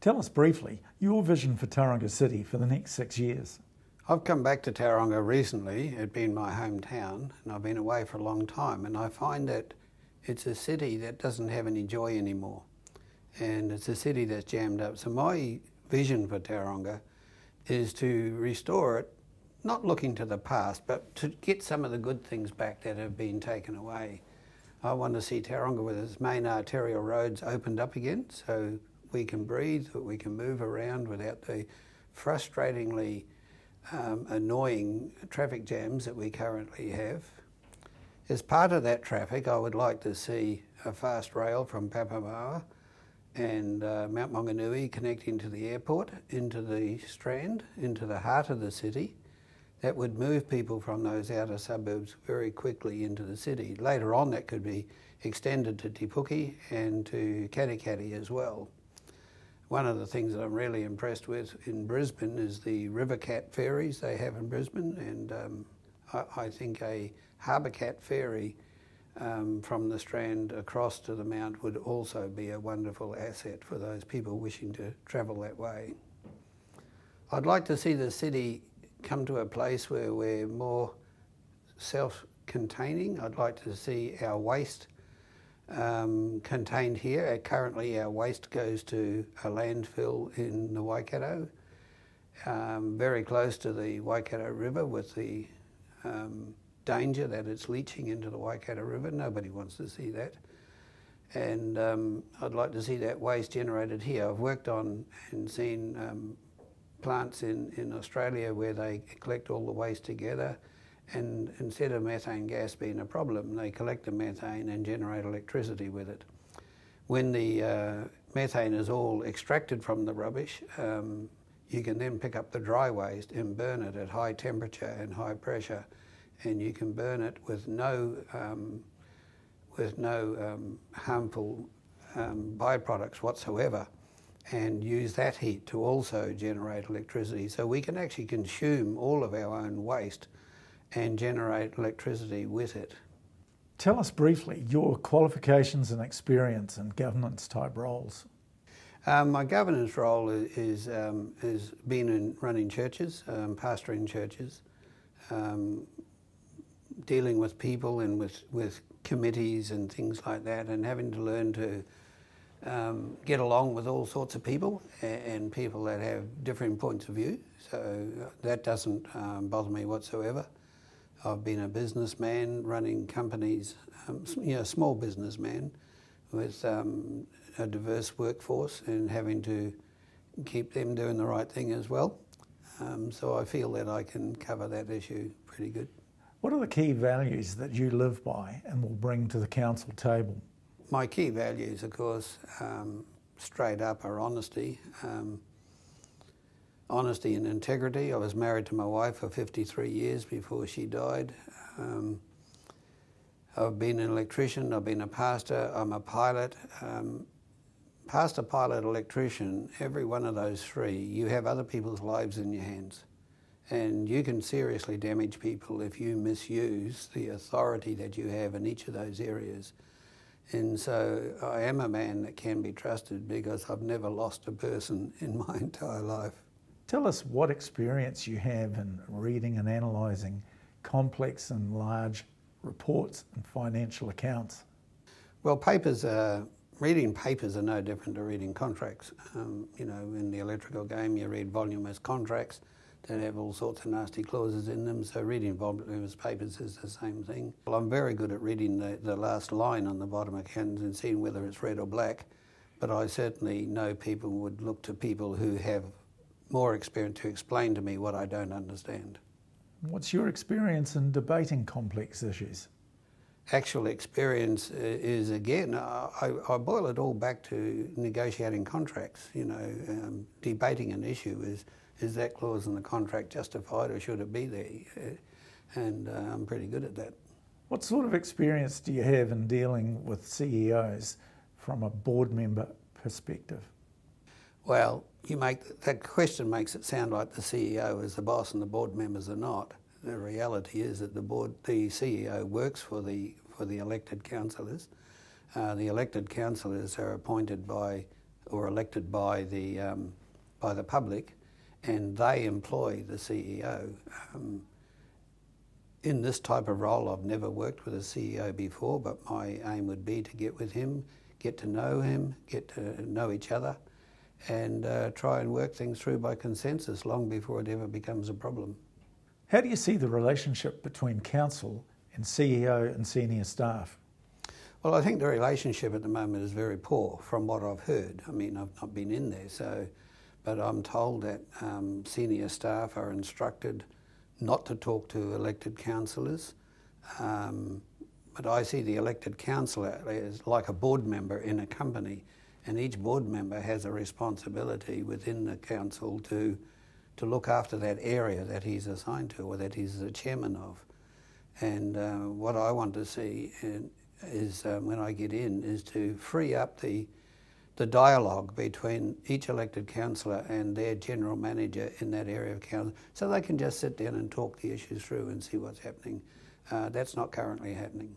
Tell us briefly your vision for Tauranga City for the next 6 years. I've come back to Tauranga recently. It's been my hometown and I've been away for a long time, and I find that it's a city that doesn't have any joy anymore, and it's a city that's jammed up. So my vision for Tauranga is to restore it, not looking to the past, but to get some of the good things back that have been taken away. I want to see Tauranga with its main arterial roads opened up again so we can breathe, that we can move around without the frustratingly annoying traffic jams that we currently have. As part of that traffic, I would like to see a fast rail from Papamoa and Mount Maunganui connecting to the airport, into the Strand, into the heart of the city. That would move people from those outer suburbs very quickly into the city. Later on, that could be extended to Te Puke and to Katikati as well. One of the things that I'm really impressed with in Brisbane is the River Cat ferries they have in Brisbane, and I think a Harbour Cat ferry from the Strand across to the Mount would also be a wonderful asset for those people wishing to travel that way. I'd like to see the city come to a place where we're more self-containing. I'd like to see our waste contained here. Currently our waste goes to a landfill in the Waikato, very close to the Waikato River, with the danger that it's leaching into the Waikato River. Nobody wants to see that. And I'd like to see that waste generated here. I've worked on and seen plants in Australia where they collect all the waste together, and instead of methane gas being a problem, they collect the methane and generate electricity with it. When the methane is all extracted from the rubbish, you can then pick up the dry waste and burn it at high temperature and high pressure, and you can burn it with no harmful byproducts whatsoever, and use that heat to also generate electricity. So we can actually consume all of our own waste and generate electricity with it. Tell us briefly your qualifications and experience in governance type roles. My governance role is been in running churches, pastoring churches, dealing with people and with committees and things like that, and having to learn to get along with all sorts of people and people that have different points of view. So that doesn't bother me whatsoever. I've been a businessman running companies, small businessman with a diverse workforce and having to keep them doing the right thing as well. So I feel that I can cover that issue pretty good. What are the key values that you live by and will bring to the council table? My key values, of course, straight up are honesty. Honesty and integrity. I was married to my wife for 53 years before she died. I've been an electrician, I've been a pastor, I'm a pilot. Pastor, pilot, electrician, every one of those three, you have other people's lives in your hands. And you can seriously damage people if you misuse the authority that you have in each of those areas. And so I am a man that can be trusted because I've never lost a person in my entire life. Tell us what experience you have in reading and analysing complex and large reports and financial accounts. Well, reading papers are no different to reading contracts. In the electrical game you read voluminous contracts that have all sorts of nasty clauses in them, so reading voluminous papers is the same thing. Well, I'm very good at reading the last line on the bottom account and seeing whether it's red or black, but I certainly know people would look to people who have more experience to explain to me what I don't understand. What's your experience in debating complex issues? Actual experience is, again, I boil it all back to negotiating contracts. Debating an issue is that clause in the contract justified or should it be there? And I'm pretty good at that. What sort of experience do you have in dealing with CEOs from a board member perspective? Well, that question makes it sound like the CEO is the boss and the board members are not. The reality is that the CEO works for the elected councillors. The elected councillors are appointed by or elected by the public, and they employ the CEO. In this type of role, I've never worked with a CEO before, but my aim would be to get with him, get to know each other, and try and work things through by consensus long before it ever becomes a problem. How do you see the relationship between council and CEO and senior staff? Well, I think the relationship at the moment is very poor from what I've heard. I mean, I've not been in there, but I'm told that senior staff are instructed not to talk to elected councillors. But I see the elected councillor as like a board member in a company, and each board member has a responsibility within the council to look after that area that he's assigned to or that he's the chairman of. And what I want to see is when I get in is to free up the dialogue between each elected councillor and their general manager in that area of council, so they can just sit down and talk the issues through and see what's happening. That's not currently happening.